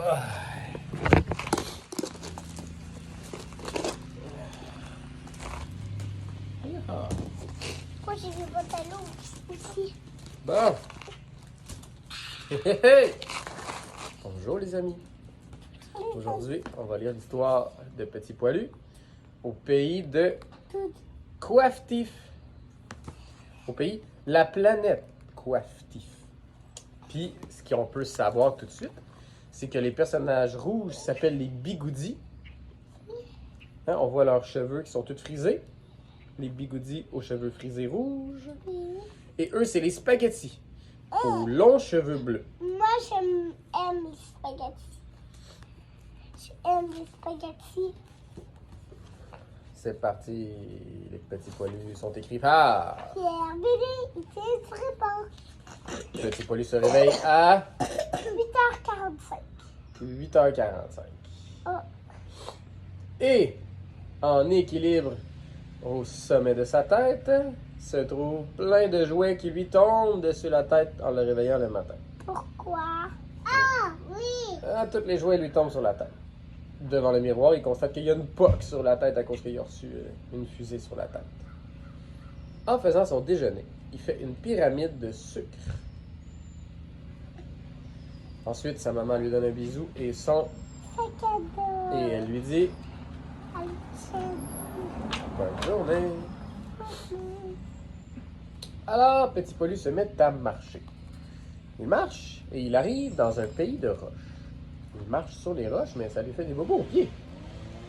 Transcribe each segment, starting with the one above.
Pourquoi j'ai le pantalon aussi? Bon. Hey, hey. Bonjour les amis. Aujourd'hui, on va lire l'histoire de Petit Poilu au pays de Coiftif. Au pays, la planète Coiftif. Puis, ce qu'on peut savoir tout de suite, c'est que les personnages rouges s'appellent les bigoudis. Hein, on voit leurs cheveux qui sont tous frisés. Les bigoudis aux cheveux frisés rouges. Et eux, c'est les spaghettis, aux longs cheveux bleus. Moi, j'aime les spaghettis. J'aime les spaghettis. C'est parti, les petits poilus sont écrits à... Pierre bébé, il se répand. Petit poilu se réveille à 8h45. 8h45. Oh. Et en équilibre au sommet de sa tête se trouve plein de jouets qui lui tombent dessus la tête en le réveillant le matin. Pourquoi? Ah, oui. Ah, tous les jouets lui tombent sur la tête. Devant le miroir, il constate qu'il y a une poque sur la tête à cause qu'il a reçu une fusée sur la tête. En faisant son déjeuner, il fait une pyramide de sucre. Ensuite, sa maman lui donne un bisou et son... C'est cadeau. Et elle lui dit Allez, bonne journée. Alors, Petit Poilu se met à marcher. Il marche et il arrive dans un pays de roches. Il marche sur les roches, mais ça lui fait des bobos aux pieds.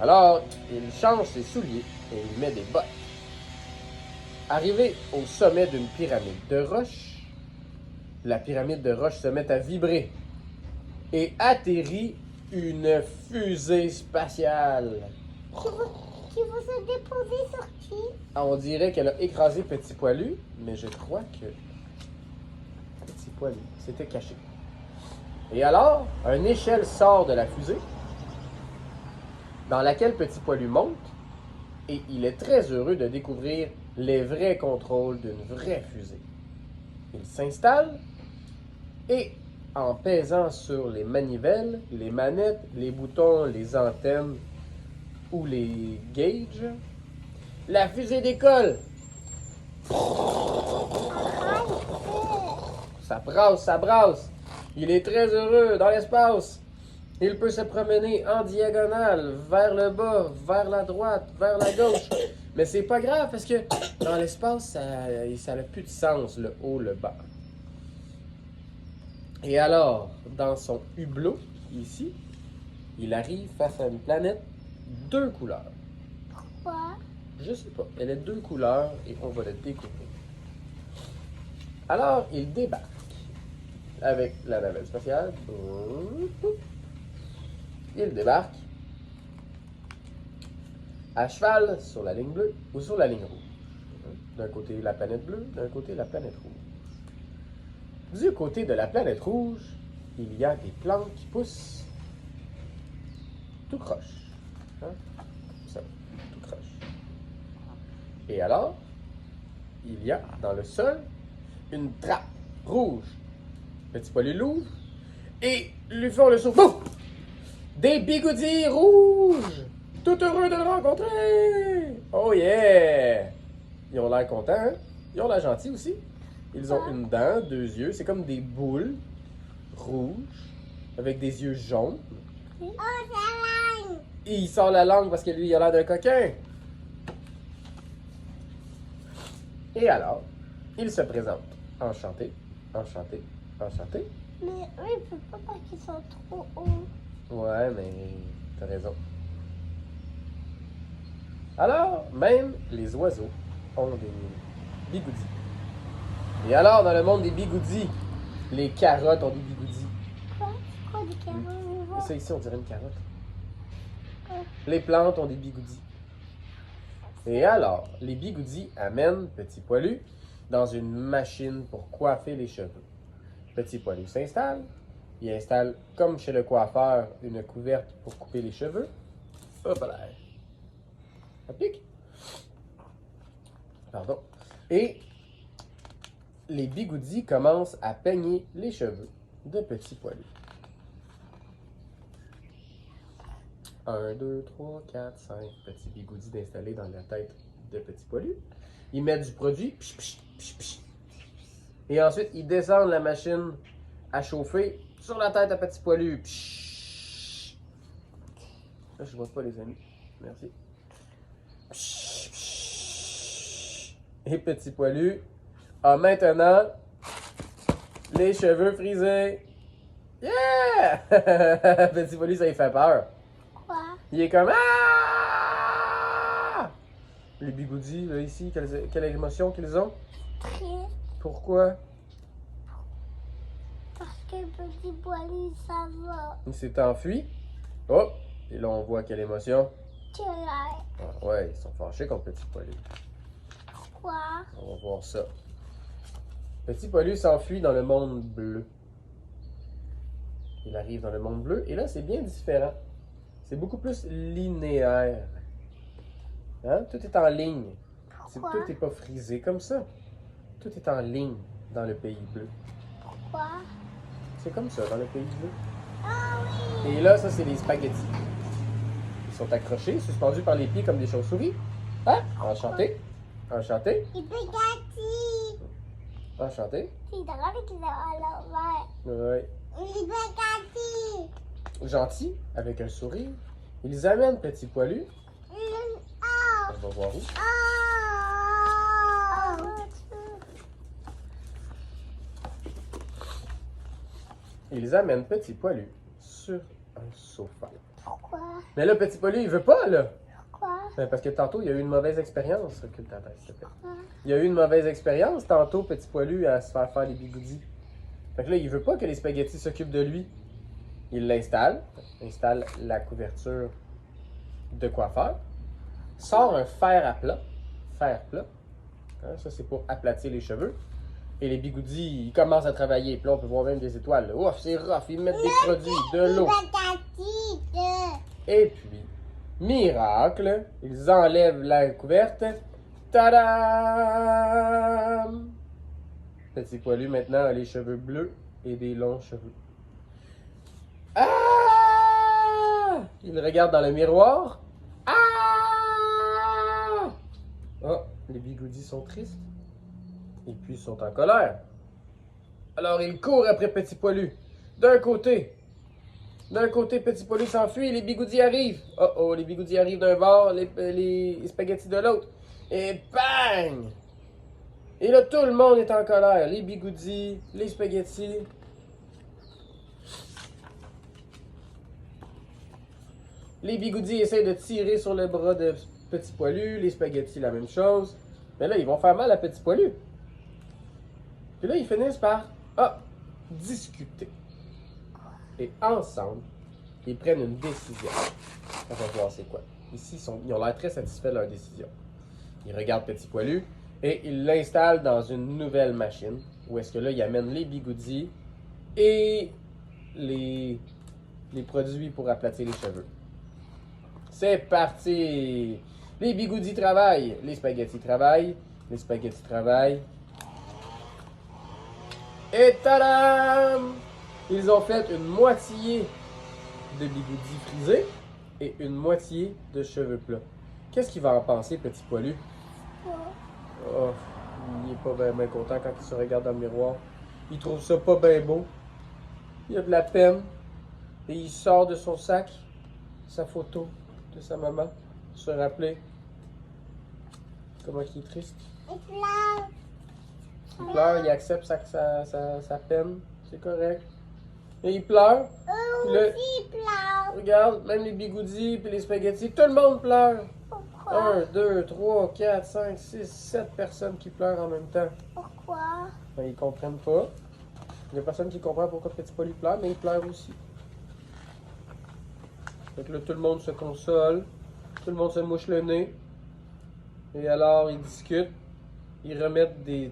Alors, il change ses souliers et il met des bottes. Arrivé au sommet d'une pyramide de roches, la pyramide de roches se met à vibrer et atterrit une fusée spatiale. Qui vous a déposé sur qui? Ah, on dirait qu'elle a écrasé Petit Poilu, mais je crois que Petit Poilu s'était caché. Et alors, une échelle sort de la fusée, dans laquelle Petit Poilu monte, et il est très heureux de découvrir les vrais contrôles d'une vraie fusée. Il s'installe, et en pesant sur les manivelles, les manettes, les boutons, les antennes ou les gauges, la fusée décolle. Ça brasse, ça brasse. Il est très heureux dans l'espace. Il peut se promener en diagonale, vers le bas, vers la droite, vers la gauche. Mais c'est pas grave parce que dans l'espace, ça n'a plus de sens, le haut, le bas. Et alors, dans son hublot, ici, il arrive face à une planète deux couleurs. Quoi? Je sais pas. Elle est deux couleurs et on va le découvrir. Alors, il débarque avec la navette spatiale. Il débarque à cheval sur la ligne bleue ou sur la ligne rouge. D'un côté, la planète bleue, d'un côté, la planète rouge. Du côté de la planète rouge, il y a des plantes qui poussent tout croche. Hein? Ça, tout croche. Et alors, il y a dans le sol une trappe rouge. Petit Poilu l'ouvre et lui font le souffle. Des bigoudis rouges! Tout heureux de le rencontrer! Oh yeah! Ils ont l'air contents, hein? Ils ont l'air gentils aussi. Ils ont une dent, deux yeux. C'est comme des boules rouges avec des yeux jaunes. Oh, c'est la langue! Et il sort la langue parce que lui, il a l'air d'un coquin. Et alors, il se présente. Enchanté, enchanté, enchanté. Mais eux, ils peuvent pas parce qu'ils sont trop hauts. Ouais, mais t'as raison. Alors, même les oiseaux ont des bigoudis. Et alors, dans le monde des bigoudis, les carottes ont des bigoudis. Quoi? C'est quoi des carottes? Ça ici, on dirait une carotte. Ouais. Les plantes ont des bigoudis. Et alors, les bigoudis amènent Petit Poilu dans une machine pour coiffer les cheveux. Petit Poilu s'installe. Il installe, comme chez le coiffeur, une couverte pour couper les cheveux. Hop là. Ça pique. Pardon. Et les bigoudis commencent à peigner les cheveux de Petit Poilu. 1, 2, 3, 4, 5 petits bigoudis d'installer dans la tête de Petit Poilu. Ils mettent du produit, psh, psh, psh, psh. Et ensuite, ils descendent la machine à chauffer sur la tête à Petit Poilu. Psh. Là, je vois pas les amis. Merci. Psh, psh. Et Petit Poilu a maintenant les cheveux frisés. Yeah! Petit Poilu, ça lui fait peur. Quoi? Il est comme ah! Les bigoudis, là, ici, quelle émotion qu'ils ont? Triste. Pourquoi? Parce que Petit Poilu, ça va. Il s'est enfui. Oh! Et là, on voit quelle émotion. Tu l'as. Ah, ouais, ils sont fâchés contre Petit Poilu. Pourquoi? On va voir ça. Petit Poilu s'enfuit dans le monde bleu. Il arrive dans le monde bleu et là, c'est bien différent. C'est beaucoup plus linéaire. Hein? Tout est en ligne. Pourquoi? Tout n'est pas frisé comme ça. Tout est en ligne dans le pays bleu. Pourquoi? C'est comme ça dans le pays bleu. Ah oui! Et là, ça, c'est les spaghettis. Ils sont accrochés, suspendus par les pieds comme des chauves-souris. Hein? Enchanté. Enchanté. Les spaghettis! Enchanté. C'est drôle qu'ils ont à l'envers. Oui. Les spaghettis! Gentil, avec un sourire. Ils amènent Petit Poilu. Ah! On va voir où. Ah! Ils amènent Petit Poilu sur un sofa. Pourquoi? Mais là, Petit Poilu, il veut pas, là. Pourquoi? Ben, parce que tantôt, il y a eu une mauvaise expérience. Recule ta tête, s'il te plaît. Pourquoi? Il y a eu une mauvaise expérience tantôt, Petit Poilu, à se faire les bigoudis. Fait que là, il veut pas que les spaghettis s'occupent de lui. Il l'installe, installe la couverture de coiffeur, sort un fer à plat, fer plat. Hein, ça, c'est pour aplatir les cheveux. Et les bigoudis, ils commencent à travailler. Puis là, on peut voir même des étoiles. Là. Ouf, c'est rough. Ils mettent des produits, de l'eau. Et puis, miracle, ils enlèvent la couverte. Tadam! Petit Poilu, maintenant, a les cheveux bleus et des longs cheveux. Ah! Il regarde dans le miroir. Ah! Oh, les bigoudis sont tristes. Et puis ils sont en colère. Alors il court après Petit Poilu. D'un côté, Petit Poilu s'enfuit et les bigoudis arrivent. Oh oh, les bigoudis arrivent d'un bord, les spaghettis de l'autre. Et bang! Et là, tout le monde est en colère. Les bigoudis, les spaghettis. Les bigoudis essaient de tirer sur le bras de Petit Poilu. Les spaghettis, la même chose. Mais là, ils vont faire mal à Petit Poilu. Puis là, ils finissent par discuter. Et ensemble, ils prennent une décision. On va voir c'est quoi. Ici, ils ont l'air très satisfaits de leur décision. Ils regardent Petit Poilu et ils l'installent dans une nouvelle machine. Où est-ce que là, ils amènent les bigoudis et les produits pour aplatir les cheveux. C'est parti! Les bigoudis travaillent, les spaghettis travaillent, les spaghettis travaillent. Et tadam! Ils ont fait une moitié de bigoudis frisés et une moitié de cheveux plats. Qu'est-ce qu'il va en penser, Petit Poilu? Oh, il est pas bien content quand il se regarde dans le miroir. Il trouve ça pas bien beau. Il a de la peine. Et il sort de son sac sa photo de sa maman. Se rappeler comment il est triste. Il pleure. Il pleure, il accepte sa peine. C'est correct. Et il pleure. Puis là, Il pleure. regarde, même les bigoudis puis les spaghettis, tout le monde pleure. Pourquoi? 1, 2, 3, 4, 5, 6, 7 personnes qui pleurent en même temps. Pourquoi? Ben, ils comprennent pas. Il y a personne qui comprend pourquoi Petit Poilu pleure, mais il pleure aussi. Donc là, tout le monde se console. Tout le monde se mouche le nez. Et alors, ils discutent. Ils remettent du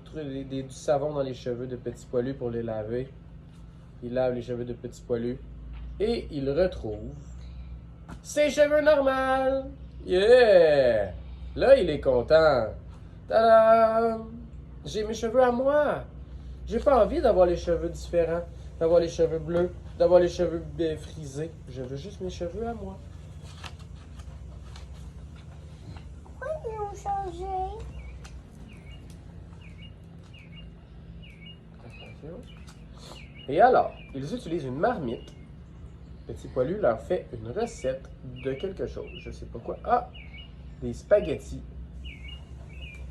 savon dans les cheveux de Petit Poilu pour les laver. Ils lavent les cheveux de Petit Poilu. Et ils retrouvent ses cheveux normaux. Yeah! Là, il est content. Tadam! J'ai mes cheveux à moi. J'ai pas envie d'avoir les cheveux différents, d'avoir les cheveux bleus, d'avoir les cheveux frisés. Je veux juste mes cheveux à moi. changer. Attention. Et alors, ils utilisent une marmite. Petit Poilu leur fait une recette de quelque chose. Je sais pas quoi. Ah! Des spaghettis.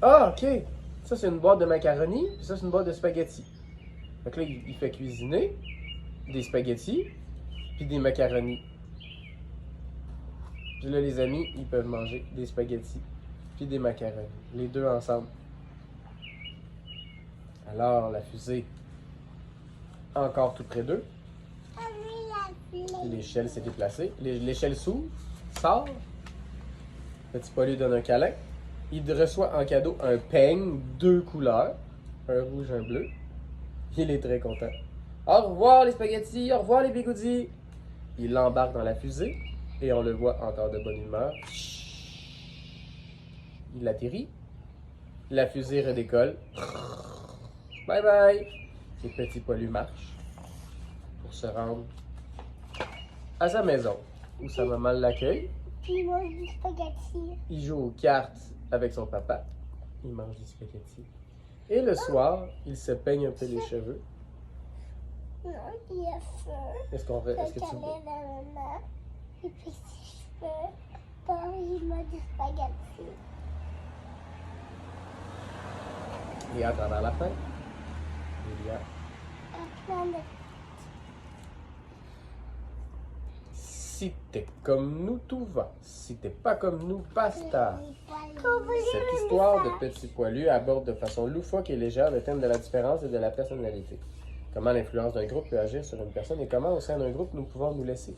Ah, ok! Ça, c'est une boîte de macaroni, puis ça, c'est une boîte de spaghettis. Donc là, il fait cuisiner des spaghettis, puis des macaronis. Puis là, les amis, ils peuvent manger des spaghettis, puis des macaronis. Les deux ensemble. Alors, la fusée, encore tout près d'eux. L'échelle s'est déplacée. L'échelle s'ouvre, sort. Petit Poilu donne un câlin. Il reçoit en cadeau un peigne, 2 couleurs, un rouge, un bleu. Il est très content. Au revoir les spaghettis, au revoir les bigoudis. Il l'embarque dans la fusée et on le voit encore de bonne humeur. Il atterrit. La fusée redécolle. Bye bye. Et Petit Poilu marche pour se rendre à sa maison où sa maman l'accueille. Puis il mange du spaghetti. Il joue aux cartes avec son papa. Il mange des spaghettis. Et le soir, il se peigne un peu les cheveux. Non, il a faim. Est-ce qu'on fait? Le Est-ce que tu câlin de la maman. Et puis ses cheveux. Puis il mange du spaghetti. Et à travers la fin, il y a Plein de... si t'es comme nous, tout va. Si t'es pas comme nous, basta. Cette histoire de Petit Poilu aborde de façon loufoque et légère le thème de la différence et de la personnalité. Comment l'influence d'un groupe peut agir sur une personne et comment au sein d'un groupe nous pouvons nous laisser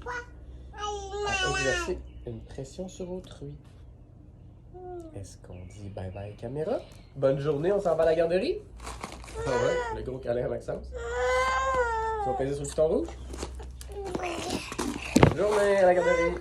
à exercer une pression sur autrui. Est-ce qu'on dit bye bye caméra? Bonne journée, on s'en va à la garderie? Ah ouais, le gros câlin à Maxence. Tu vas peser sur le bouton rouge? Bonne journée à la garderie.